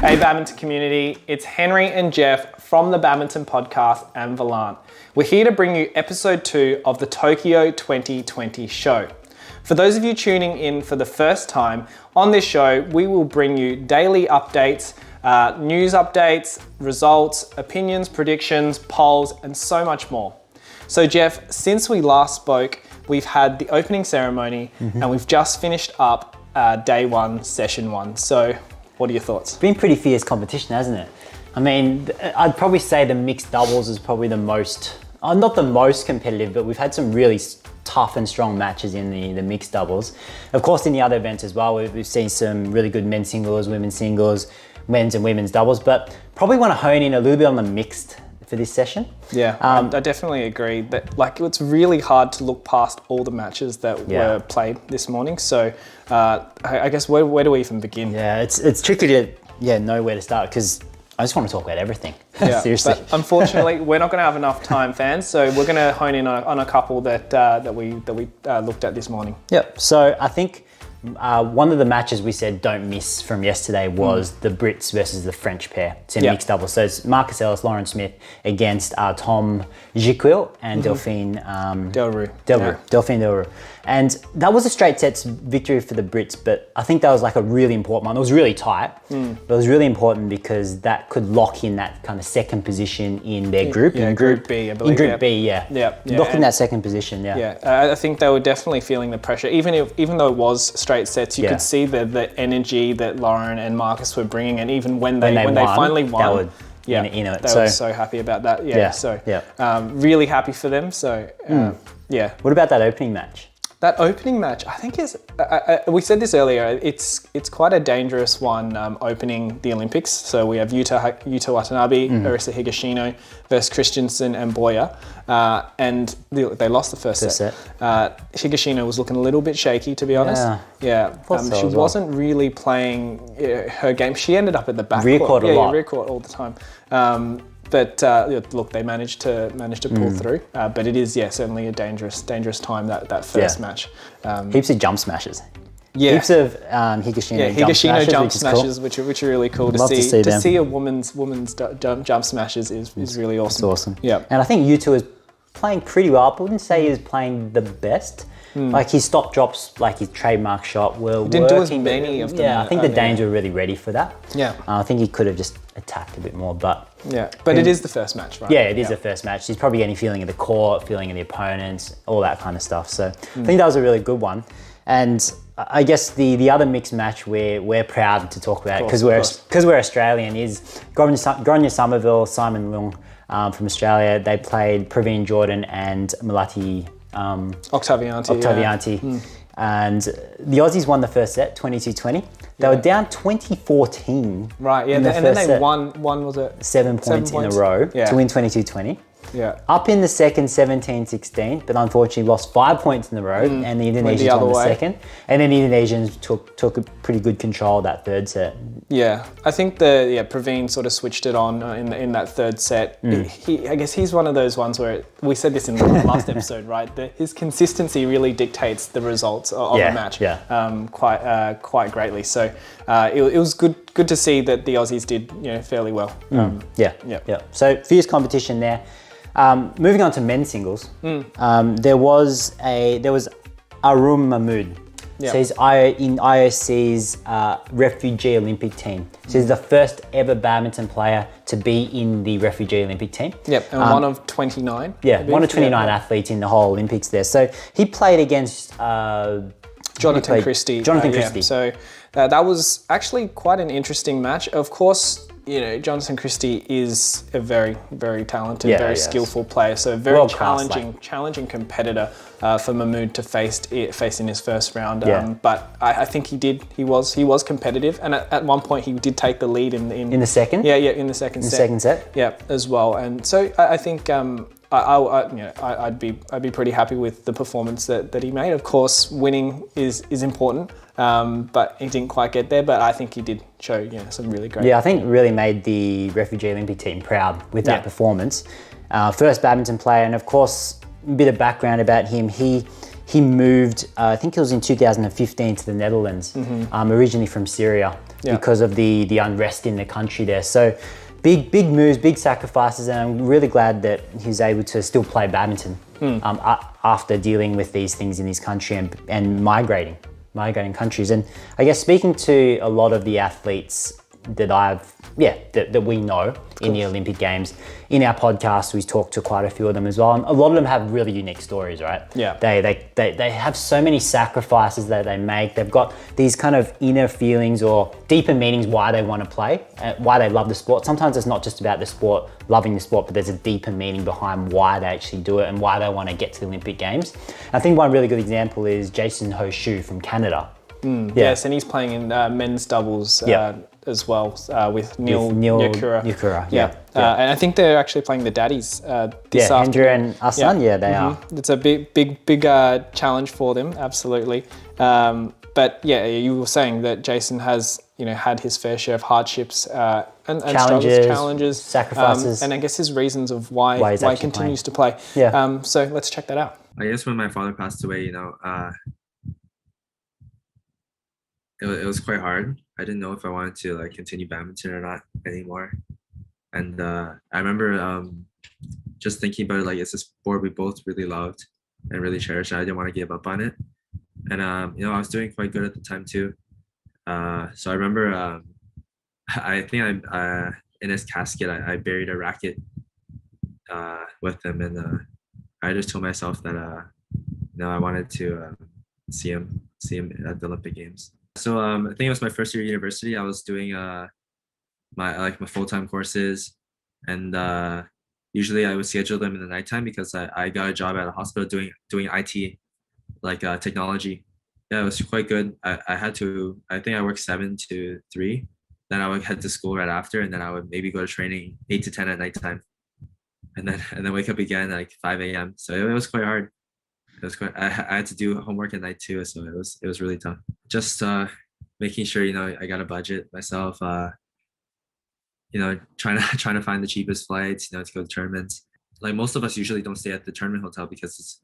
Hey badminton community, it's Henry and Jeff from the Badminton podcast and 𝗬𝗲. We're here to bring you episode 2 of the Tokyo 2020 show. For those of you tuning in for the first time, on this show we will bring you daily updates, news updates, results, opinions, predictions, polls, and so much more. So Jeff, since we last spoke, we've had the opening ceremony and we've just finished up day 1, session 1. So what are your thoughts? It's been pretty fierce competition, hasn't it? I mean, I'd probably say the mixed doubles is probably the most, not the most competitive, but we've had some really tough and strong matches in the mixed doubles. Of course, in the other events as well, we've seen some really good men's singles, women's singles, men's and women's doubles, but probably want to hone in a little bit on the mixed for this session. Yeah, I definitely agree that it's really hard to look past all the matches that were played this morning. So I guess where do we even begin? Yeah, it's tricky to know where to start because I just want to talk about everything. Yeah, seriously. But unfortunately, we're not going to have enough time, fans. So we're going to hone in on a couple that we looked at this morning. Yep. So I think one of the matches we said don't miss from yesterday was the Brits versus the French pair. It's in mixed doubles. So it's 𝗵𝗲 𝗧𝗵𝗆, Lauren Smith against 𝗵𝗵𝗄 and 𝗬𝗵𝗄 𝗬𝗪. And that was a straight sets victory for the Brits, but I think that was like a really important one. It was really tight, but it was really important because that could lock in that kind of second position in their group. Yeah, Group B, I believe. In Group B, yeah. Lock in that second position, Yeah, I think they were definitely feeling the pressure. Even though it was straight sets, you could see the energy that Lauren and Marcus were bringing, and even when they finally won, they were so happy about that. Really happy for them. So What about that opening match? That opening match, I think we said this earlier, it's quite a dangerous one opening the Olympics. So we have 𝗬𝗐 𝗏𝗏, 𝗧𝗵𝗲 Higashino versus Christensen and 𝗏𝗏. And they lost the first set. Higashino was looking a little bit shaky, to be honest. She wasn't really playing her game. She ended up at the back rear court a lot. Rear court all the time. But look, they managed to pull through. But it is, certainly a dangerous time that first match. Heaps of jump smashes. Yeah. Heaps of Higashino jump smashes, which are really cool to see. To see a woman's jump smashes is really awesome. It's awesome. Yeah. And I think 𝗬𝗐 is playing pretty well. I wouldn't say he's playing the best. Like his stop drops, like his trademark shot, were didn't do as many of them. Yeah, I think the Danes were really ready for that. Yeah. I think he could have just attacked a bit more, but it is the first match, right? Yeah, it is the first match. He's probably getting feeling of the court, feeling of the opponents, all that kind of stuff. So I think that was a really good one. And I guess the other mixed match we're proud to talk about because we're Australian is 𝗏𝗏 𝗧𝗵𝗲, Simon Leung from Australia. They played Praveen Jordan and Melati Octavianti. And the Aussies won the first set, 22-20. They were down 20-14. Right, and then they won was it? 7 points in a row to win 22-20. Yeah. Up in the second, 17-16, but unfortunately lost 5 points in a row, and the Indonesians won the second. And then the Indonesians took a pretty good control of that third set. Yeah, I think Praveen sort of switched it on in that third set. I guess he's one of those ones where we said this in the last episode, right? His consistency really dictates the results of the match quite greatly. So it was good to see that the Aussies did fairly well. So fierce competition there. Moving on to men's singles, there was 𝗬𝗵𝗄. So he's in IOC's refugee Olympic team. So he's the first ever badminton player to be in the refugee Olympic team. Yep, and one of 29. Yeah, one of 29 athletes in the whole Olympics there. So he played against Jonathan Christie. So that was actually quite an interesting match. Of course, Jonathan Christie is a very, very talented, very skillful player. So a very challenging competitor for 𝗵𝗄 to face in his first round. But I think he was competitive, and at one point he did take the lead in the second. In the second set. Yeah, as well. And so I think I'd be pretty happy with the performance that he made. Of course, winning is important, but he didn't quite get there. But I think he did show some really great. Yeah, I think really made the refugee Olympic team proud with that performance. First badminton player, and of course, a bit of background about him. He he moved, I think it was in 2015 to the Netherlands, originally from Syria, because of the unrest in the country there. So big moves, big sacrifices, and I'm really glad that he's able to still play badminton after dealing with these things in his country and migrating countries. And I guess speaking to a lot of the athletes that we know in the Olympic Games, in our podcast, we talked to quite a few of them as well. And a lot of them have really unique stories, right? Yeah. They have so many sacrifices that they make. They've got these kind of inner feelings or deeper meanings why they want to play, why they love the sport. Sometimes it's not just about the sport, loving the sport, but there's a deeper meaning behind why they actually do it and why they want to get to the Olympic Games. I think one really good example is 𝗧𝗵𝗲 from Canada. Yes, and he's playing in men's doubles as well with 𝗦𝗵cie𝘄. And I think they're actually playing the daddies this afternoon. 𝗦𝗵cie and 𝗧𝗵𝗲, they are. It's a big challenge for them, absolutely. But yeah, you were saying that Jason has had his fair share of hardships and challenges, sacrifices, and I guess his reasons of why he continues to play. So let's check that out. I guess when my father passed away, it was quite hard. I didn't know if I wanted to continue badminton or not anymore. And I remember just thinking about it, it's a sport we both really loved and really cherished. I didn't want to give up on it. And I was doing quite good at the time too. So I remember I think in his casket I buried a racket with him, and I just told myself that I wanted to see him at the Olympic Games. So I think it was my first year at university. I was doing my full-time courses, and usually I would schedule them in the nighttime because I got a job at a hospital doing IT, technology. Yeah, it was quite good. I think I worked 7 to 3. Then I would head to school right after, and then I would maybe go to training 8 to 10 at nighttime, and then wake up again at 5 a.m. So it was quite hard. I had to do homework at night too, so it was really tough. Just making sure I got a budget myself. Trying to find the cheapest flights, to go to tournaments. Like most of us usually don't stay at the tournament hotel because it's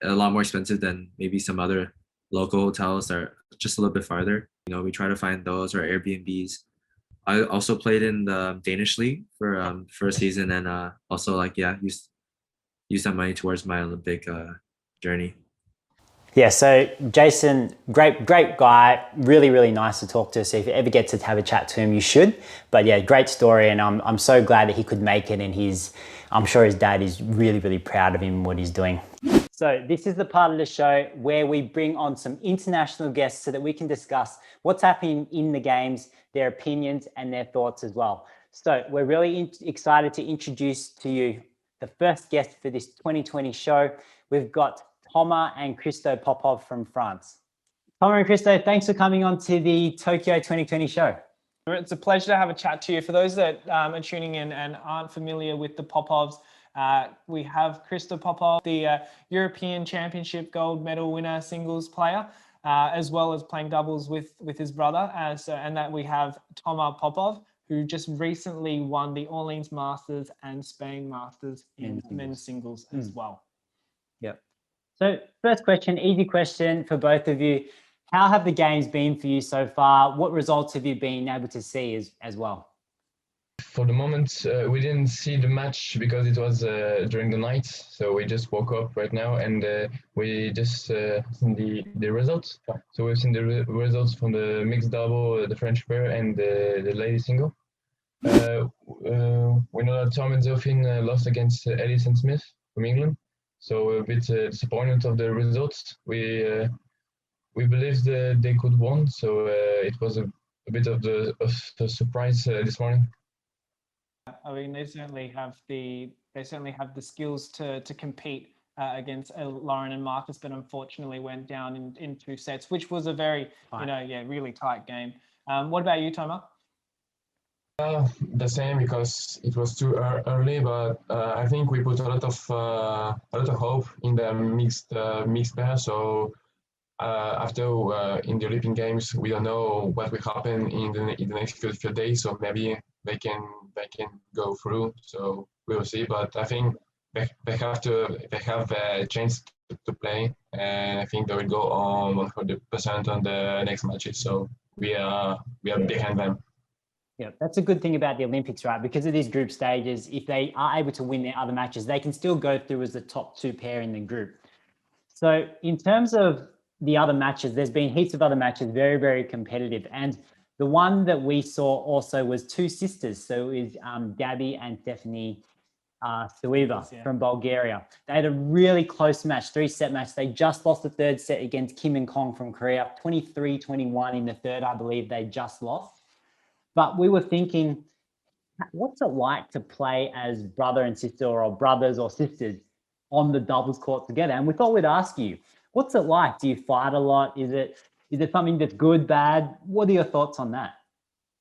a lot more expensive than maybe some other local hotels that are just a little bit farther. We try to find those or Airbnbs. I also played in the Danish league for a season, and also use that money towards my Olympic journey. Yeah, so Jason, great guy, really nice to talk to. So if you ever get to have a chat to him, you should. But yeah, great story, and I'm so glad that he could make it, and I'm sure his dad is really proud of him and what he's doing. So this is the part of the show where we bring on some international guests so that we can discuss what's happening in the games, their opinions and their thoughts as well. So we're really excited to introduce to you the first guest for this 2020 show. We've got 𝗏𝗵𝗲 and 𝗧𝗵𝗲 from France. 𝗏𝗵𝗲 and 𝗧𝗵𝗲, thanks for coming on to the Tokyo 2020 show. It's a pleasure to have a chat to you. For those that are tuning in and aren't familiar with the 𝗏𝗲s, we have 𝗧𝗵𝗲, the European Championship gold medal winner singles player, as well as playing doubles with his brother. And that we have 𝗏𝗵𝗲, who just recently won the Orleans Masters and Spain Masters in men's singles as well. Yep. So first question, easy question for both of you. How have the games been for you so far? What results have you been able to see as well? For the moment, we didn't see the match because it was during the night. So we just woke up right now, and we just seen the results. So we've seen the results from the mixed double, the French pair, and the lady single. We know that 𝗏𝗵𝗲 lost against 𝗧𝗵𝗲 from England. So a bit disappointed of the results. We believed they could win, so it was a bit of a surprise this morning. I mean, they certainly have the skills to compete against Lauren and Marcus, but unfortunately went down in 2 sets, which was a very really tight game. What about you, 𝗏𝗵𝗲? The same, because it was too early, but I think we put a lot of hope in the mixed pair. So after in the Olympic Games, we don't know what will happen in the next few days. So maybe they can go through. So we will see. But I think they have a chance to play, and I think they will go on 100% on the next matches. So we are behind them. Yeah, that's a good thing about the Olympics, right? Because of these group stages, if they are able to win their other matches, they can still go through as the top 2 pair in the group. So in terms of the other matches, there's been heaps of other matches, very, very competitive. And the one that we saw also was 2 sisters. So it was 𝗬𝗵𝗲 and 𝗬𝗵𝗲 from Bulgaria. They had a really close match, 3-set match. They just lost the 3rd set against 𝗬𝗵𝗲 from Korea, 23-21 in the 3rd, I believe they just lost. But we were thinking, what's it like to play as brother and sister, or brothers or sisters on the doubles court together? And we thought we'd ask you, what's it like? Do you fight a lot? Is it something that's good, bad? What are your thoughts on that?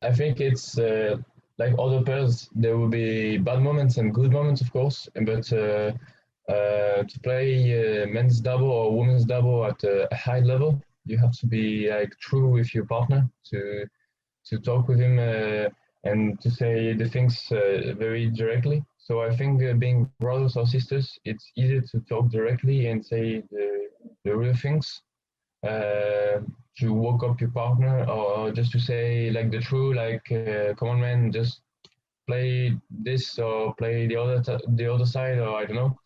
I think it's like other pairs, there will be bad moments and good moments, of course. But to play men's double or women's double at a high level, you have to be like true with your partner to talk with him and to say the things very directly. So I think being brothers or sisters, it's easier to talk directly and say the real things. To woke up your partner, or just to say like the truth, like come on man, just play this or play the other side, or I don't know.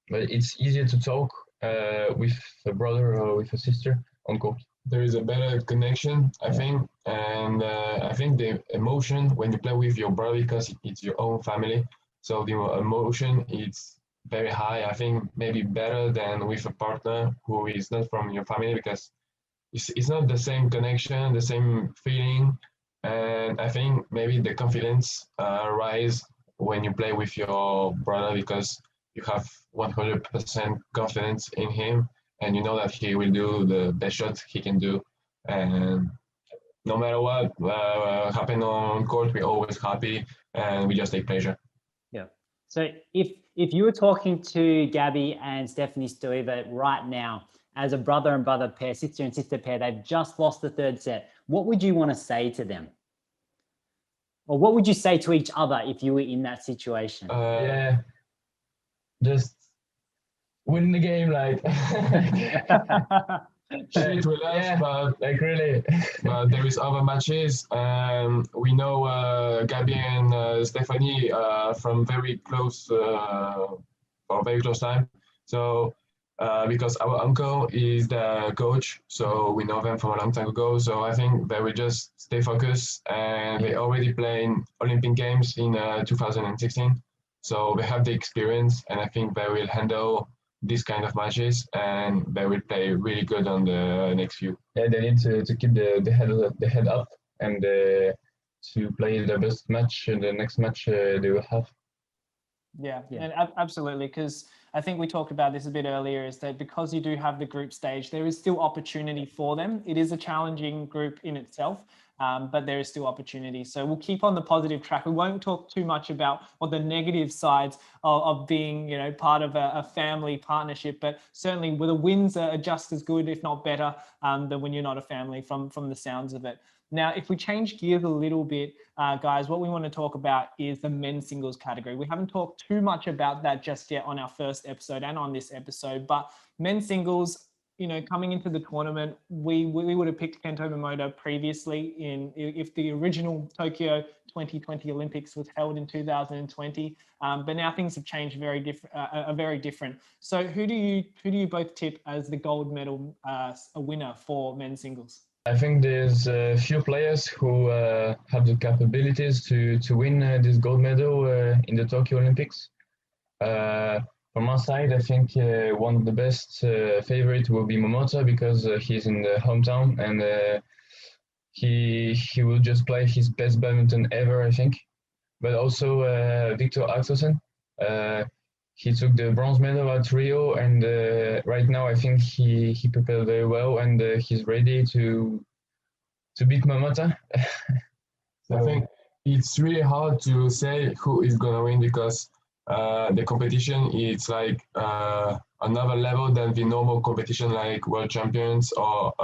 But it's easier to talk with a brother or with a sister on court. There is a better connection, I think, and I think the emotion when you play with your brother, because it's your own family, so the emotion is very high. I think maybe better than with a partner who is not from your family, because it's not the same connection, the same feeling, and I think maybe the confidence rise when you play with your brother, because you have 100% confidence in him, and you know that he will do the best shot he can do, and no matter what happen on court, we're always happy and we just take pleasure. Yeah. So if you were talking to 𝗬𝗵𝗲 and 𝗧𝗵𝗵 right now, as a brother and brother pair, sister and sister pair, they've just lost the 3rd set, what would you want to say to them? Or what would you say to each other if you were in that situation? Yeah, just win the game, like shit with us, but like really. But there is other matches. We know 𝗬𝗵𝗲 and 𝗧𝗵𝗵 from very close for very close time. So because our uncle is the coach, so we know them from a long time ago. So I think they will just stay focused, and they already playing Olympic Games in 2016. So they have the experience, and I think they will handle these kind of matches, and they will play really good on the next few. Yeah, they need to keep the head up and to play the best match in the next match they will have. Yeah, and absolutely, because I think we talked about this a bit earlier, is that because you do have the group stage, there is still opportunity for them. It is a challenging group in itself, but there is still opportunity. So we'll keep on the positive track. We won't talk too much about what the negative sides of being, you know, part of a family partnership, but certainly the wins are just as good, if not better, than when you're not a family from the sounds of it. Now, if we change gears a little bit, guys, what we want to talk about is the men's singles category. We haven't talked too much about that just yet on our first episode and on this episode, but men's singles, you know, coming into the tournament, we would have picked 𝗬𝗵𝗲 previously if the original Tokyo 2020 Olympics was held in 2020, but now things have changed very different. So who do you both tip as the gold medal winner for men's singles? I think there's a few players who have the capabilities to win this gold medal in the Tokyo Olympics. From our side, I think one of the best favorite will be 𝗵𝗲, because he's in the hometown, and he will just play his best badminton ever, I think. But also Viktor Axelsen. He took the bronze medal at Rio, and right now I think he prepared very well, and he's ready to beat 𝗵𝗲. I think it's really hard to say who is gonna win, because the competition is like another level than the normal competition, like World Champions or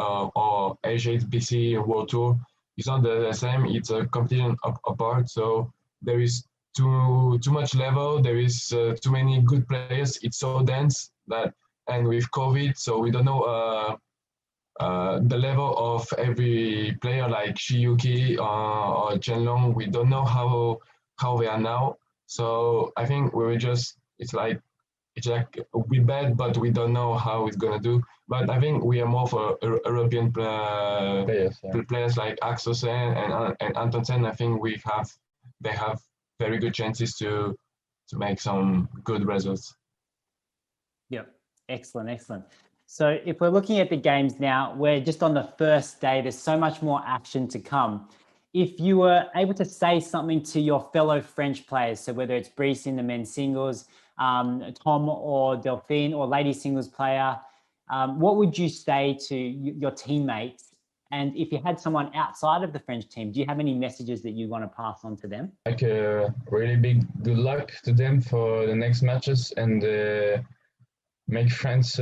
HSBC World Tour. It's not the same. It's a competition apart, so there is too much level. There is too many good players. It's so dense that, and with COVID, so we don't know the level of every player like Shiyuki or Chenlong. We don't know how they are now. So I think we were just it's like we bet, but we don't know how it's gonna do. But I think we are more for European players like Axelsen and Antonsen. I think they have very good chances to make some good results. Yep, excellent, excellent. So if we're looking at the games now, we're just on the first day. There's so much more action to come. If you were able to say something to your fellow French players, so whether it's Brice in the men's singles, Tom or Delphine or ladies singles player, what would you say to your teammates? And if you had someone outside of the French team, do you have any messages that you want to pass on to them? Like really big good luck to them for the next matches, and make France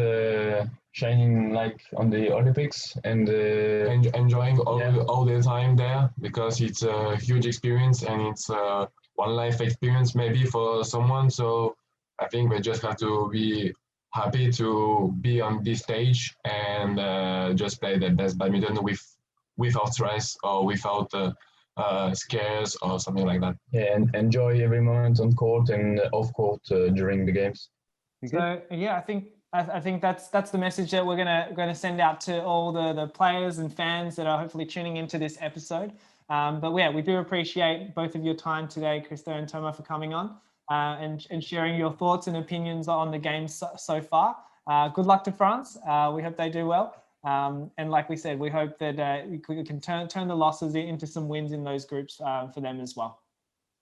shining like on the Olympics, and enjoying all the time there, because it's a huge experience and it's one life experience maybe for someone. So I think we just have to be happy to be on this stage and just play the best badminton without stress or without scares or something like that. Yeah, and enjoy every moment on court and off court during the games. So yeah, I think that's the message that we're gonna send out to all the players and fans that are hopefully tuning into this episode. But yeah, we do appreciate both of your time today, Christo and Thomas, for coming on and sharing your thoughts and opinions on the games so far. Good luck to France. We hope they do well. And like we said, we hope that we can turn the losses into some wins in those groups for them as well.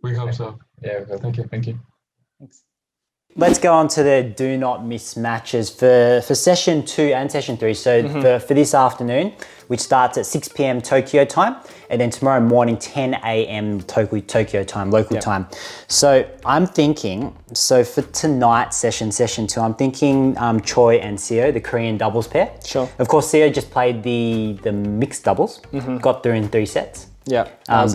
We hope so. Yeah, thank you. Thank you. Thanks. Let's go on to the do not miss matches for session 2 and session 3. So for this afternoon, which starts at 6 p.m. Tokyo time, and then tomorrow morning, 10 a.m. Tokyo time, local time. So I'm thinking, so for tonight's session 2, I'm thinking Choi and 𝗬𝗍, the Korean doubles pair. Sure. Of course, 𝗬𝗍 just played the mixed doubles, got through in 3 sets. Yeah, that was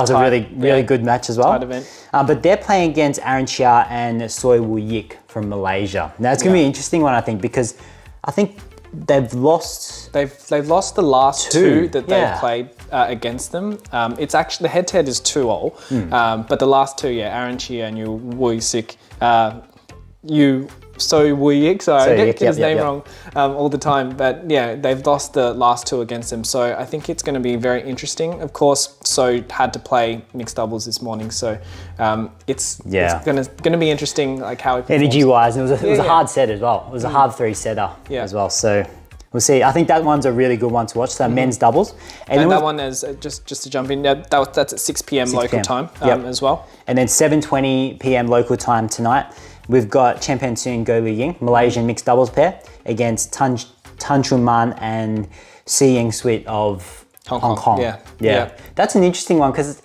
a really good match as well. Tight event. But they're playing against 𝗬𝗍 and 𝗧𝗵𝗲 from Malaysia. Now it's going to be an interesting one, I think, because I think they've lost. They've lost the last two that they've played against them. It's actually the head-to-head is 2-all, but the last two, 𝗬𝗍 and 𝗬𝗍𝗧𝗍𝗍, sorry, I get his name wrong all the time, but yeah, they've lost the last two against them. So I think it's going to be very interesting. Of course, So had to play mixed doubles this morning, so it's going to be interesting, like how it performs. Energy-wise, it was a hard set as well. It was a hard 3-setter as well. So we'll see. I think that one's a really good one to watch. So men's doubles, and that one is just to jump in. That's at 6 p.m. local time as well. And then 7:20 p.m. local time tonight, we've got Champion Soon Go Li Ying, Malaysian mixed doubles pair, against Tan Chun Man and 𝗬𝗍 of Hong Kong. Yeah. That's an interesting one, because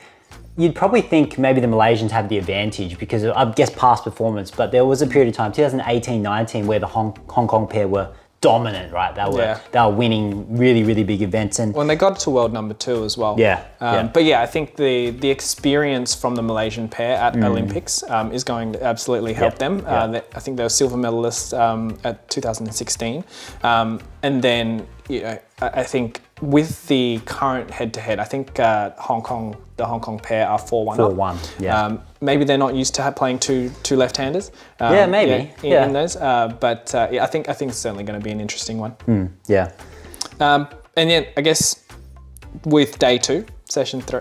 you'd probably think maybe the Malaysians have the advantage because of, I guess, past performance, but there was a period of time, 2018-19, where the Hong Kong pair were dominant, right? They were winning really big events, and when they got to world number 2 as well. But yeah, I think the experience from the Malaysian pair at Olympics is going to absolutely help them. I think they were silver medalists at 2016, and then I think with the current head-to-head, I think the Hong Kong pair are 4-1 up. 4-1. Maybe they're not used to playing two left-handers. Maybe. In those, but I think it's certainly going to be an interesting one. And then I guess with day 2, session 3.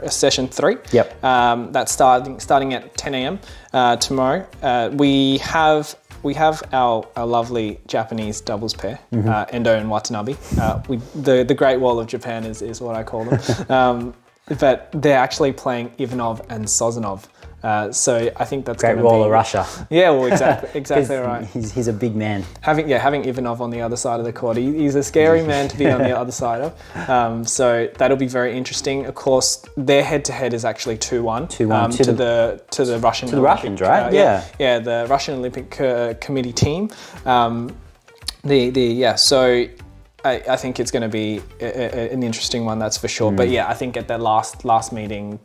That's starting at 10 a.m. Tomorrow. We have our lovely Japanese doubles pair, Endo and Watanabe. The Great Wall of Japan is what I call them. But they're actually playing Ivanov and Sozanov. So I think that's Great Wall of Russia. Yeah, well, exactly right. He's a big man. Having Ivanov on the other side of the court, he's a scary man to be on the other side of. So that'll be very interesting. Of course, their head-to-head is actually 2-1 to the Russian. To the Russians, right? Yeah, the Russian Olympic Committee team. So I think it's going to be an interesting one, that's for sure. But yeah, I think at the last meeting,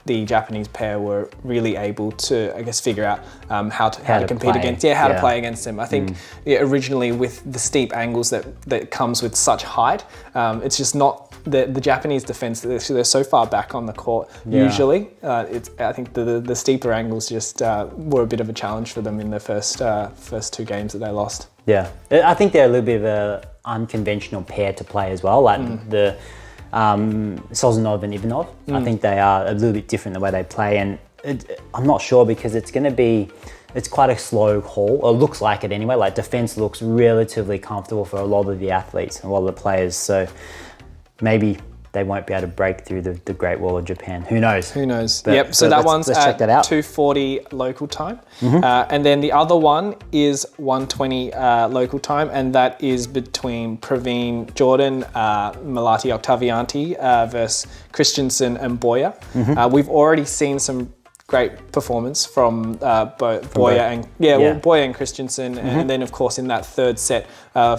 the Japanese pair were really able to, I guess, figure out how to compete play. against, how to play against them. I think originally with the steep angles that comes with such height, it's just not the Japanese defense. They're so far back on the court. Usually, I think the steeper angles just were a bit of a challenge for them in the first 2 games that they lost. Yeah, I think they're a little bit of a unconventional pair to play as well. Like the 𝗧𝗵𝗲 and 𝗵𝗏. I think they are a little bit different the way they play, and I'm not sure because it's quite a slow haul, or looks like it anyway. Like defense looks relatively comfortable for a lot of the athletes and a lot of the players. So maybe they won't be able to break through the Great Wall of Japan. Who knows? Who knows? But, so that one's let's at check that out. 2:40 local time. And then the other one is 1:20 local time, and that is between Jordan, 𝗵𝗲 𝗧𝗵𝗲 versus Christensen and Boyer. We've already seen some great performance from Boyer and Christensen, and then of course in that third set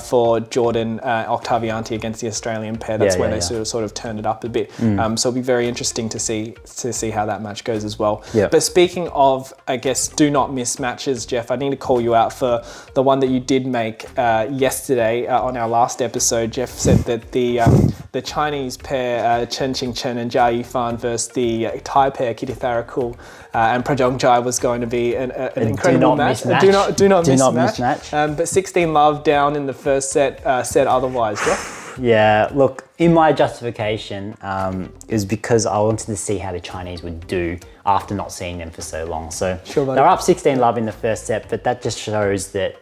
for Jordan 𝗧𝗵𝗲 against the Australian pair, that's when they sort of turned it up a bit. So it'll be very interesting to see how that match goes as well. But speaking of, I guess, do not miss matches, Jeff, I need to call you out for the one that you did make yesterday on our last episode. Jeff said that the Chinese pair Chen Qingchen and Jia Yifan versus the Thai pair 𝗧𝗵𝗲 and Prajongjai was going to be an incredible match. Do not miss match. But 16 love down in the first set said otherwise, Jeff. Yeah, look, in my justification is because I wanted to see how the Chinese would do after not seeing them for so long. So they're up 16 love in the first set, but that just shows that,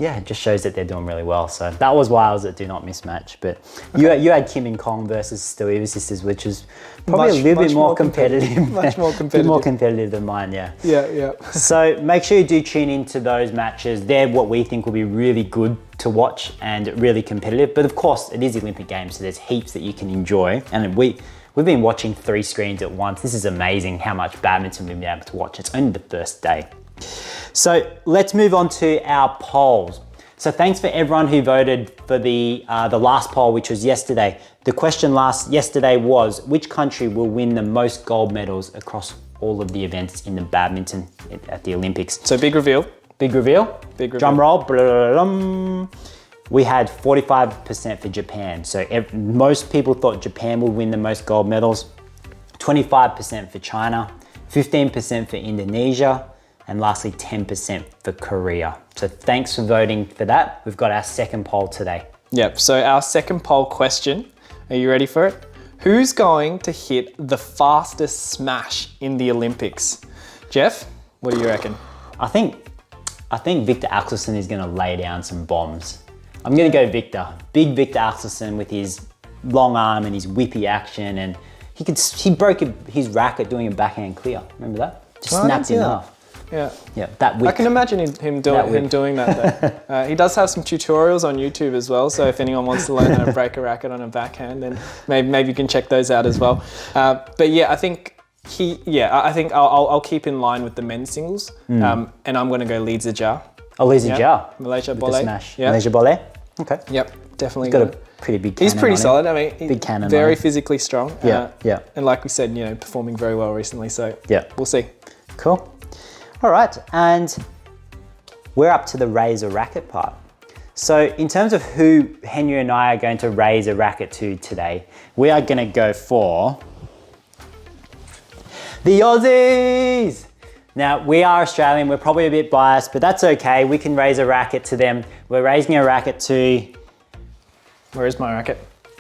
it just shows that they're doing really well. So that was why I was at do not miss match. But you had Kim and Kong versus Stelliva sisters, which is probably a little bit more competitive. Much more competitive. A bit more competitive than mine, yeah. Yeah. So make sure you do tune into those matches. They're what we think will be really good to watch and really competitive. But of course, it is the Olympic Games, so there's heaps that you can enjoy. And we've been watching 3 screens at once. This is amazing how much badminton we've been able to watch. It's only the first day. So let's move on to our polls. So thanks for everyone who voted for the last poll, which was yesterday. The question yesterday was, which country will win the most gold medals across all of the events in the badminton at the Olympics? So big reveal. Big reveal. Drum roll. We had 45% for Japan. So most people thought Japan would win the most gold medals. 25% for China, 15% for Indonesia, and lastly 10% for Korea. So thanks for voting for that. We've got our second poll today. Yep, so our second poll question, are you ready for it? Who's going to hit the fastest smash in the Olympics? Jeff, what do you reckon? I think Viktor Axelsen is gonna lay down some bombs. I'm gonna go Viktor. Big Viktor Axelsen with his long arm and his whippy action, and he broke his racket doing a backhand clear. Remember that? Just snapped in half. Yeah, that whip. I can imagine him doing that though. He does have some tutorials on YouTube as well, so if anyone wants to learn how to break a racket on a backhand, then maybe you can check those out as well. But yeah, I think I'll keep in line with the men's singles, and I'm going to go 𝗧𝗵𝗲. Oh, 𝗧𝗵𝗲. Malaysia with Boleh. The smash. Yeah. Malaysia Boleh. Okay. Yep, definitely. He's got a pretty big cannon. He's pretty solid. I mean, big cannon. Very physically strong. Yeah. And like we said, performing very well recently. So we'll see. Cool. All right, and we're up to the raise a racket part. So in terms of who Henry and I are going to raise a racket to today, we are going to go for the Aussies. Now, we are Australian, we're probably a bit biased, but that's okay. We can raise a racket to them. We're raising a racket to... Where is my racket?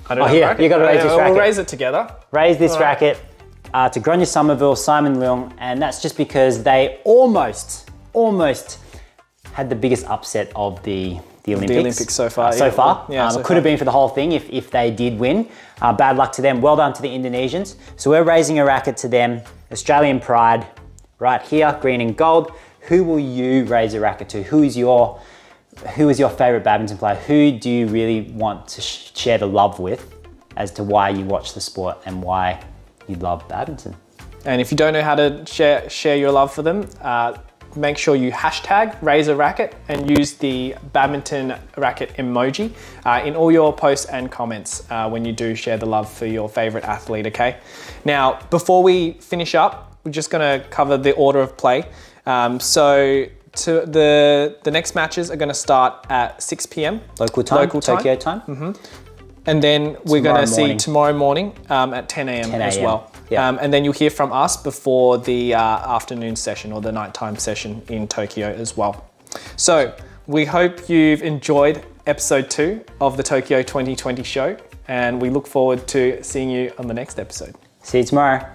I don't know. Here, you got to raise this racket. We'll raise it together. Raise this racket to 𝗧𝗵𝗲 Simon Leung, and that's just because they almost had the biggest upset of the Olympics. The Olympics so far. It could have been for the whole thing if they did win. Bad luck to them. Well done to the Indonesians. So we're raising a racket to them. Australian pride, right here, green and gold. Who will you raise a racket to? Who is your favorite badminton player? Who do you really want to share the love with as to why you watch the sport and why you love badminton? And if you don't know how to share your love for them, make sure you hashtag #RaiseARacket and use the badminton racket emoji in all your posts and comments when you do share the love for your favorite athlete, okay? Now, before we finish up, we're just gonna cover the order of play. The next matches are gonna start at 6 p.m. Local time, Tokyo time. And then we're going to see tomorrow morning at 10 a.m. as well. Yeah. And then you'll hear from us before the afternoon session or the nighttime session in Tokyo as well. So we hope you've enjoyed episode 2 of the Tokyo 2020 show, and we look forward to seeing you on the next episode. See you tomorrow.